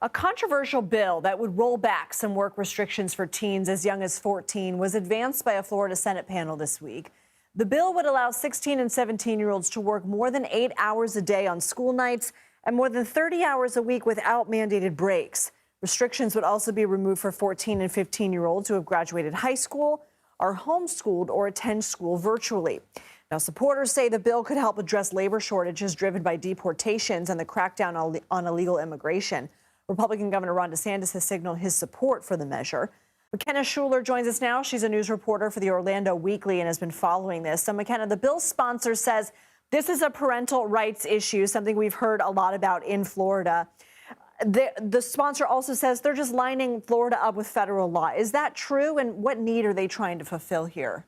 A controversial bill that would roll back some work restrictions for teens as young as 14 was advanced by a Florida Senate panel this week. The bill would allow 16 and 17-year-olds to work more than 8 hours a day on school nights and more than 30 hours a week without mandated breaks. Restrictions would also be removed for 14 and 15-year-olds who have graduated high school, are homeschooled, or attend school virtually. Now, supporters say the bill could help address labor shortages driven by deportations and the crackdown on illegal immigration. Republican Governor Ron DeSantis has signaled his support for the measure. McKenna Schueler joins us now. She's a news reporter for the Orlando Weekly and has been following this. So, McKenna, the bill's sponsor says this is a parental rights issue, something we've heard a lot about in Florida. The sponsor also says they're just lining Florida up with federal law. Is that true? And what need are they trying to fulfill here?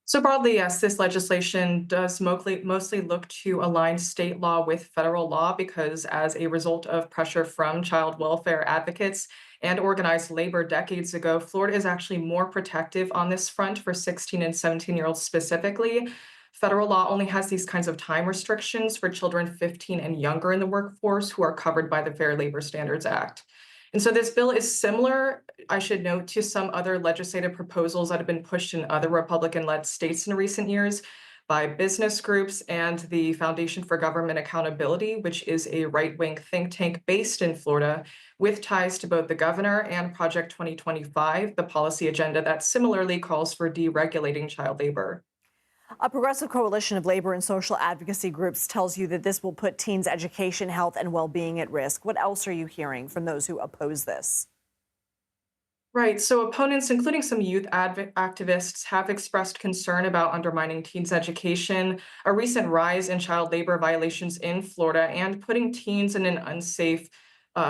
So broadly, yes, this legislation does mostly look to align state law with federal law because as a result of pressure from child welfare advocates and organized labor decades ago, Florida is actually more protective on this front for 16 and 17-year-olds specifically. Federal law only has these kinds of time restrictions for children 15 and younger in the workforce who are covered by the Fair Labor Standards Act. And so this bill is similar, I should note, to some other legislative proposals that have been pushed in other Republican-led states in recent years by business groups and the Foundation for Government Accountability, which is a right-wing think tank based in Florida with ties to both the governor and Project 2025, the policy agenda that similarly calls for deregulating child labor. A progressive coalition of labor and social advocacy groups tells you that this will put teens' education, health, and well-being at risk. What else are you hearing from those who oppose this? Right. So opponents, including some youth activists, have expressed concern about undermining teens' education, a recent rise in child labor violations in Florida, and putting teens in an unsafe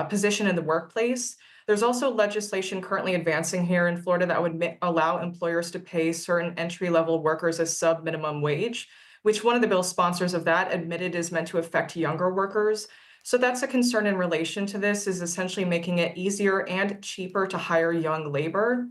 position in the workplace. There's also legislation currently advancing here in Florida that would allow employers to pay certain entry-level workers a sub-minimum wage, which one of the bill sponsors of that admitted is meant to affect younger workers. So that's a concern in relation to this, is essentially making it easier and cheaper to hire young labor.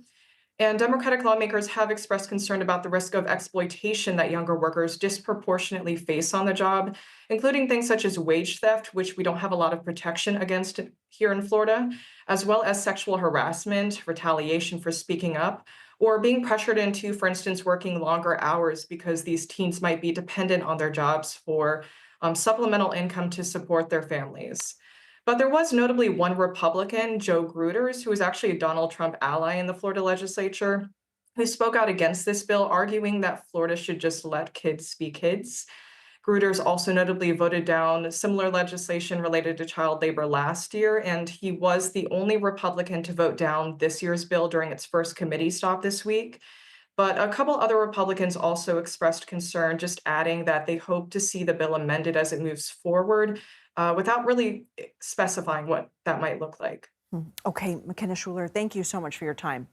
And Democratic lawmakers have expressed concern about the risk of exploitation that younger workers disproportionately face on the job, including things such as wage theft, which we don't have a lot of protection against here in Florida, as well as sexual harassment, retaliation for speaking up, or being pressured into, for instance, working longer hours because these teens might be dependent on their jobs for supplemental income to support their families. But there was notably one Republican, Joe Gruters, who was actually a Donald Trump ally in the Florida legislature, who spoke out against this bill, arguing that Florida should just let kids be kids. Gruters also notably voted down similar legislation related to child labor last year, and he was the only Republican to vote down this year's bill during its first committee stop this week. But a couple other Republicans also expressed concern, just adding that they hope to see the bill amended as it moves forward, without really specifying what that might look like. Okay, McKenna Schueler, thank you so much for your time.